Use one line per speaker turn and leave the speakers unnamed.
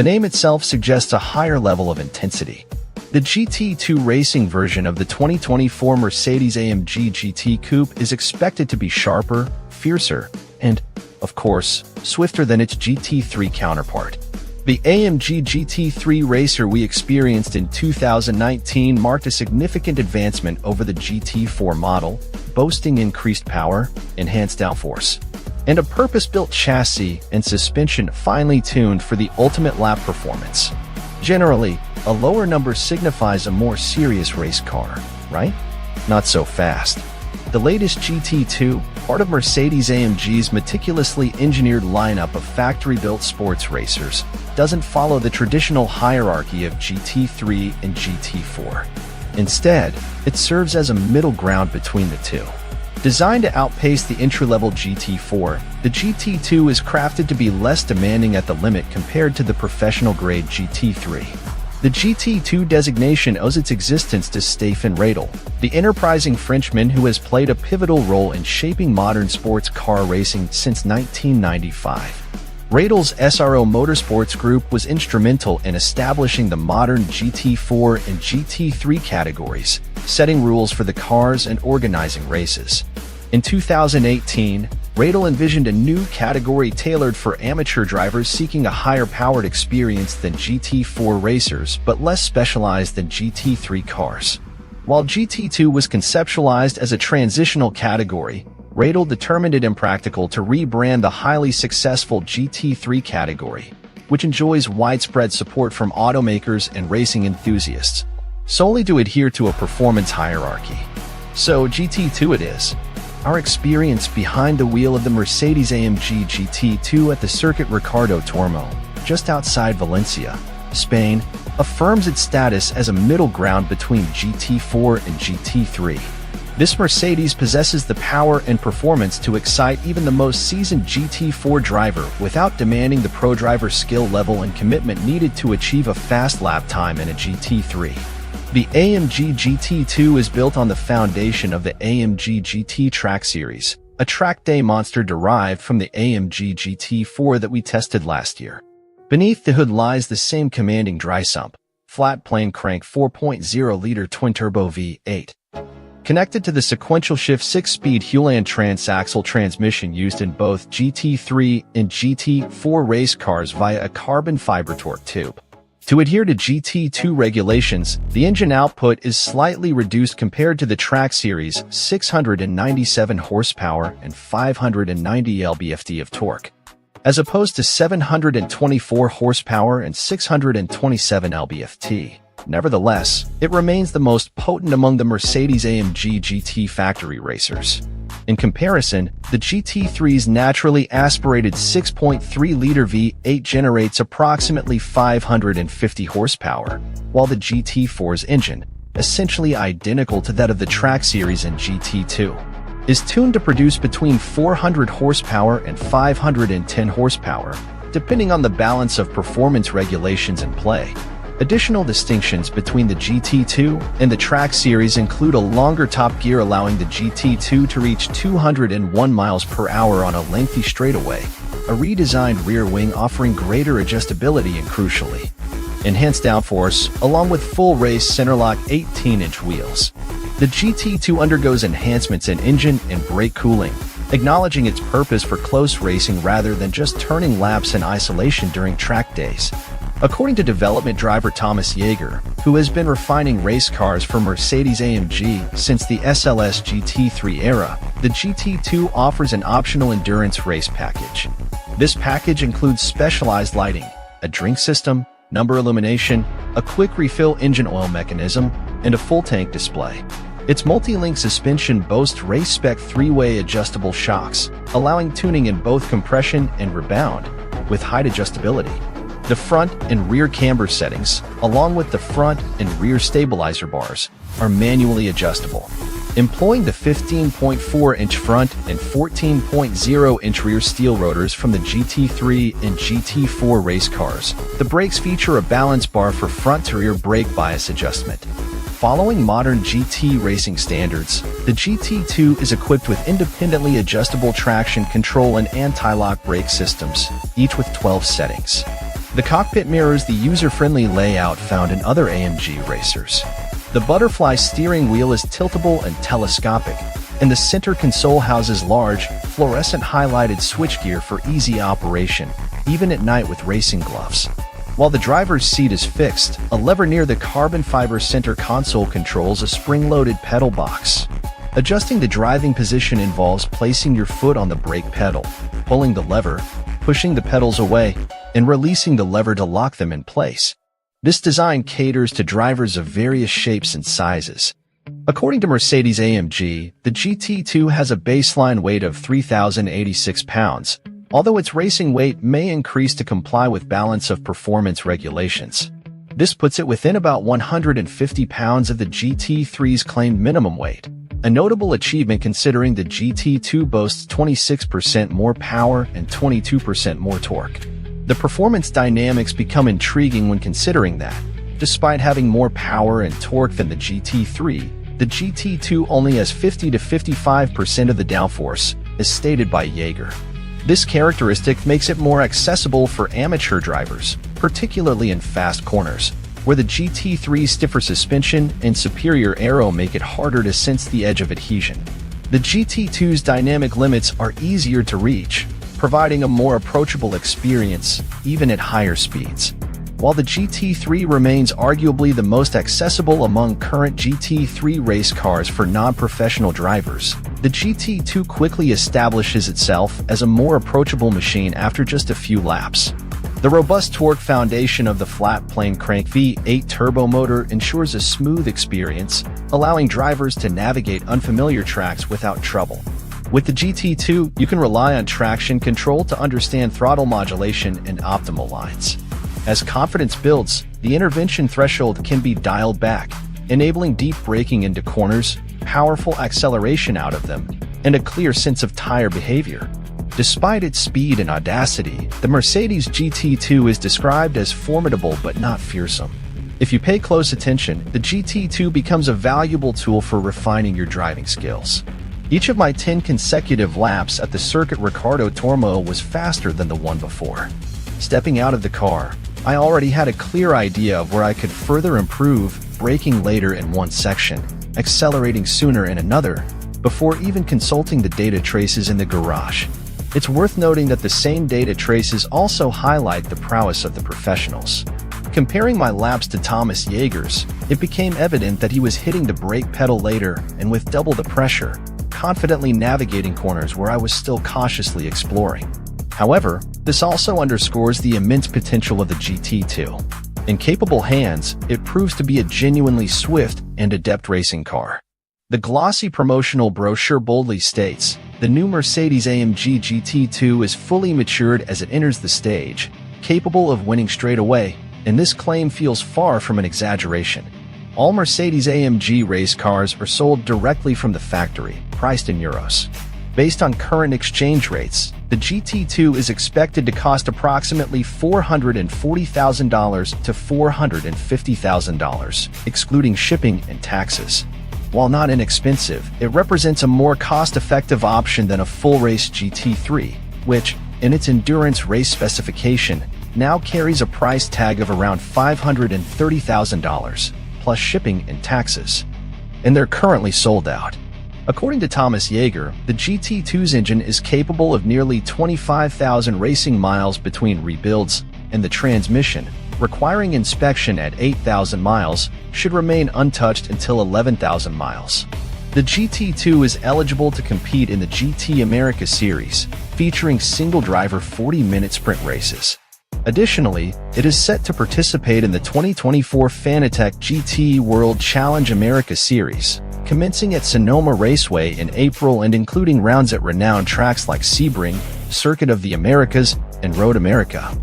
The name itself suggests a higher level of intensity. The GT2 racing version of the 2024 Mercedes-AMG GT Coupe is expected to be sharper, fiercer, and, of course, swifter than its GT3 counterpart. The AMG GT3 racer we experienced in 2019 marked a significant advancement over the GT4 model, boasting increased power, enhanced downforce, and a purpose-built chassis and suspension finely tuned for the ultimate lap performance. Generally, a lower number signifies a more serious race car, right? Not so fast. The latest GT2, part of Mercedes-AMG's meticulously engineered lineup of factory-built sports racers, doesn't follow the traditional hierarchy of GT3 and GT4. Instead, it serves as a middle ground between the two. Designed to outpace the entry-level GT4, the GT2 is crafted to be less demanding at the limit compared to the professional-grade GT3. The GT2 designation owes its existence to Stéphane Radel, the enterprising Frenchman who has played a pivotal role in shaping modern sports car racing since 1995. Radel's SRO Motorsports Group was instrumental in establishing the modern GT4 and GT3 categories, setting rules for the cars and organizing races. In 2018, Radel envisioned a new category tailored for amateur drivers seeking a higher-powered experience than GT4 racers but less specialized than GT3 cars. While GT2 was conceptualized as a transitional category, Radel determined it impractical to rebrand the highly successful GT3 category, which enjoys widespread support from automakers and racing enthusiasts, solely to adhere to a performance hierarchy. So GT2 it is. Our experience behind the wheel of the Mercedes-AMG GT2 at the Circuit Ricardo Tormo, just outside Valencia, Spain, affirms its status as a middle ground between GT4 and GT3. This Mercedes possesses the power and performance to excite even the most seasoned GT4 driver without demanding the pro driver skill level and commitment needed to achieve a fast lap time in a GT3. The AMG GT2 is built on the foundation of the AMG GT Track Series, a track day monster derived from the AMG GT4 that we tested last year. Beneath the hood lies the same commanding dry-sump, flat-plane crank 4.0-liter twin-turbo V8. Connected to the sequential shift 6-speed Hewland transaxle transmission used in both GT3 and GT4 race cars via a carbon fiber torque tube. To adhere to GT2 regulations, the engine output is slightly reduced compared to the Track Series' 697 horsepower and 590 lb-ft of torque, as opposed to 724 horsepower and 627 lb-ft. Nevertheless, it remains the most potent among the Mercedes-AMG GT factory racers. In comparison, the GT3's naturally aspirated 6.3-liter V8 generates approximately 550 horsepower, while the GT4's engine, essentially identical to that of the Track Series and GT2, is tuned to produce between 400 horsepower and 510 horsepower, depending on the balance of performance regulations in play. Additional distinctions between the GT2 and the Track Series include a longer top gear allowing the GT2 to reach 201 miles per hour on a lengthy straightaway, a redesigned rear wing offering greater adjustability and, crucially, enhanced downforce, along with full race centerlock 18-inch wheels. The GT2 undergoes enhancements in engine and brake cooling, acknowledging its purpose for close racing rather than just turning laps in isolation during track days. According to development driver Thomas Yeager, who has been refining race cars for Mercedes-AMG since the SLS GT3 era, the GT2 offers an optional endurance race package. This package includes specialized lighting, a drink system, number illumination, a quick refill engine oil mechanism, and a full tank display. Its multi-link suspension boasts race-spec 3-way adjustable shocks, allowing tuning in both compression and rebound, with height adjustability. The front and rear camber settings, along with the front and rear stabilizer bars, are manually adjustable. Employing the 15.4-inch front and 14.0-inch rear steel rotors from the GT3 and GT4 race cars, the brakes feature a balance bar for front-to-rear brake bias adjustment. Following modern GT racing standards, the GT2 is equipped with independently adjustable traction control and anti-lock brake systems, each with 12 settings. The cockpit mirrors the user-friendly layout found in other AMG racers. The butterfly steering wheel is tiltable and telescopic, and the center console houses large, fluorescent highlighted switchgear for easy operation, even at night with racing gloves. While the driver's seat is fixed, a lever near the carbon fiber center console controls a spring-loaded pedal box. Adjusting the driving position involves placing your foot on the brake pedal, pulling the lever, pushing the pedals away, and releasing the lever to lock them in place. This design caters to drivers of various shapes and sizes. According to Mercedes-AMG, the GT2 has a baseline weight of 3,086 pounds, although its racing weight may increase to comply with balance of performance regulations. This puts it within about 150 pounds of the GT3's claimed minimum weight, a notable achievement considering the GT2 boasts 26% more power and 22% more torque. The performance dynamics become intriguing when considering that, despite having more power and torque than the GT3, the GT2 only has 50 to 55% of the downforce, as stated by Jaeger. This characteristic makes it more accessible for amateur drivers, particularly in fast corners, where the GT3's stiffer suspension and superior aero make it harder to sense the edge of adhesion. The GT2's dynamic limits are easier to reach, providing a more approachable experience, even at higher speeds. While the GT3 remains arguably the most accessible among current GT3 race cars for non-professional drivers, the GT2 quickly establishes itself as a more approachable machine after just a few laps. The robust torque foundation of the flat-plane crank V8 turbo motor ensures a smooth experience, allowing drivers to navigate unfamiliar tracks without trouble. With the GT2, you can rely on traction control to understand throttle modulation and optimal lines. As confidence builds, the intervention threshold can be dialed back, enabling deep braking into corners, powerful acceleration out of them, and a clear sense of tire behavior. Despite its speed and audacity, the Mercedes GT2 is described as formidable but not fearsome. If you pay close attention, the GT2 becomes a valuable tool for refining your driving skills. Each of my 10 consecutive laps at the Circuit Ricardo Tormo was faster than the one before. Stepping out of the car, I already had a clear idea of where I could further improve, braking later in one section, accelerating sooner in another, before even consulting the data traces in the garage. It's worth noting that the same data traces also highlight the prowess of the professionals. Comparing my laps to Thomas Jaeger's, it became evident that he was hitting the brake pedal later and with double the pressure, confidently navigating corners where I was still cautiously exploring. However, this also underscores the immense potential of the GT2. In capable hands, it proves to be a genuinely swift and adept racing car. The glossy promotional brochure boldly states, "The new Mercedes-AMG GT2 is fully matured as it enters the stage, capable of winning straight away," and this claim feels far from an exaggeration. All Mercedes-AMG race cars are sold directly from the factory, priced in euros. Based on current exchange rates, the GT2 is expected to cost approximately $440,000 to $450,000, excluding shipping and taxes. While not inexpensive, it represents a more cost-effective option than a full-race GT3, which, in its endurance race specification, now carries a price tag of around $530,000, plus shipping and taxes. And they're currently sold out. According to Thomas Jaeger, the GT2's engine is capable of nearly 25,000 racing miles between rebuilds, and the transmission, requiring inspection at 8,000 miles, should remain untouched until 11,000 miles. The GT2 is eligible to compete in the GT America Series, featuring single-driver 40-minute sprint races. Additionally, it is set to participate in the 2024 Fanatec GT World Challenge America Series, commencing at Sonoma Raceway in April and including rounds at renowned tracks like Sebring, Circuit of the Americas, and Road America.